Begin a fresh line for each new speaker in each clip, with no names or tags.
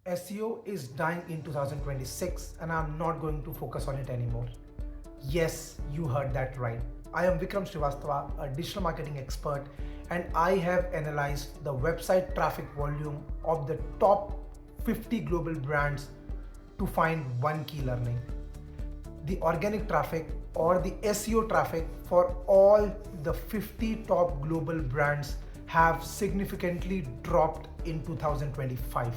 SEO is dying in 2026 and I'm not going to focus on it anymore. Yes, you heard that right. I am Vikram Srivastava, a digital marketing expert, and I have analyzed the website traffic volume of the top 50 global brands to find one key learning. The organic traffic or the SEO traffic for all the 50 top global brands have significantly dropped in 2025.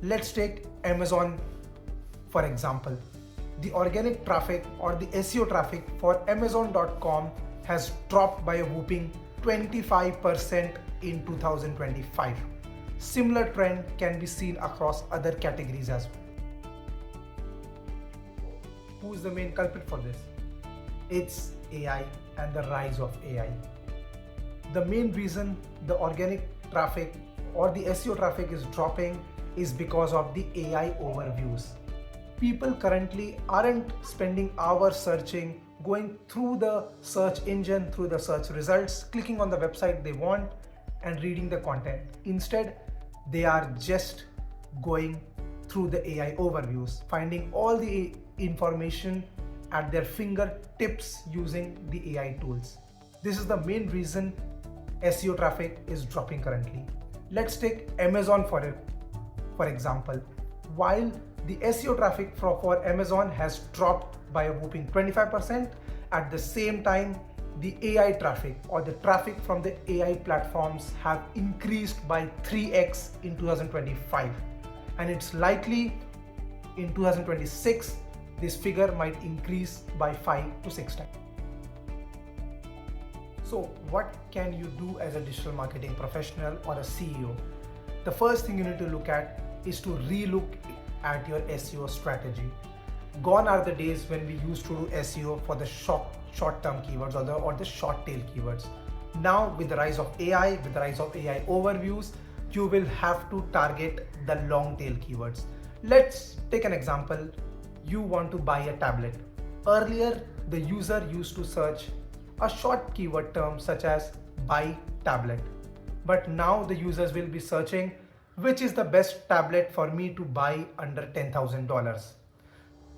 Let's take Amazon for example. The organic traffic or the SEO traffic for Amazon.com has dropped by a whopping 25% in 2025. Similar trend can be seen across other categories as well. Who is the main culprit for this? It's AI and the rise of AI. The main reason the organic traffic or the SEO traffic is dropping is because of the AI overviews. People currently aren't spending hours searching, going through the search engine, through the search results, clicking on the website they want and reading the content. Instead, they are just going through the AI overviews, finding all the information at their fingertips using the AI tools. This is the main reason SEO traffic is dropping currently. Let's take Amazon for example. While the SEO traffic for Amazon has dropped by a whopping 25%, at the same time, the AI traffic or the traffic from the AI platforms have increased by 3x in 2025. And it's likely in 2026, this figure might increase by 5 to 6 times. So what can you do as a digital marketing professional or a CEO? The first thing you need to look at is to relook at your SEO strategy. Gone are the days when we used to do SEO for the short-term keywords or the short tail keywords. Now with the rise of AI, with the rise of AI overviews, you will have to target the long tail keywords. Let's take an example. You want to buy a tablet. Earlier, the user used to search a short keyword term such as buy tablet. But now the users will be searching which is the best tablet for me to buy under $10,000.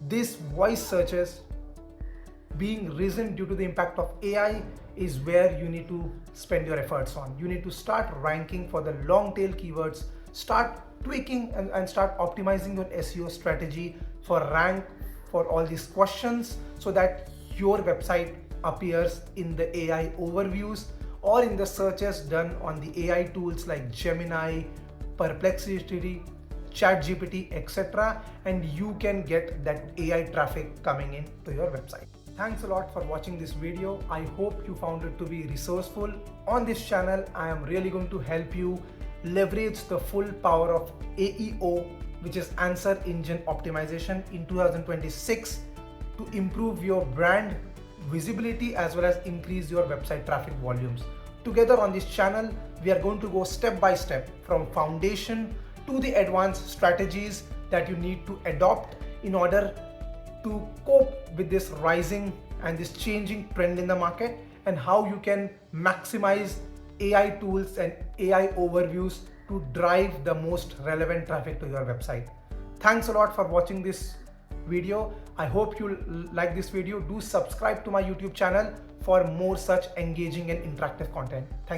This voice searches being risen due to the impact of AI is where you need to spend your efforts on. You need to start ranking for the long tail keywords, start tweaking and start optimizing your SEO strategy for rank for all these questions so that your website appears in the AI overviews or in the searches done on the AI tools like Gemini, Perplexity, ChatGPT, etc. and you can get that AI traffic coming in to your website. Thanks a lot for watching this video. I hope you found it to be resourceful. On this channel, I am really going to help you leverage the full power of AEO, which is Answer Engine Optimization in 2026 to improve your brand visibility as well as increase your website traffic volumes. Together on this channel, we are going to go step by step from foundation to the advanced strategies that you need to adopt in order to cope with this rising and this changing trend in the market and how you can maximize AI tools and AI overviews to drive the most relevant traffic to your website. Thanks a lot for watching this video. I hope you like this video. Do subscribe to my YouTube channel for more such engaging and interactive content. Thank you.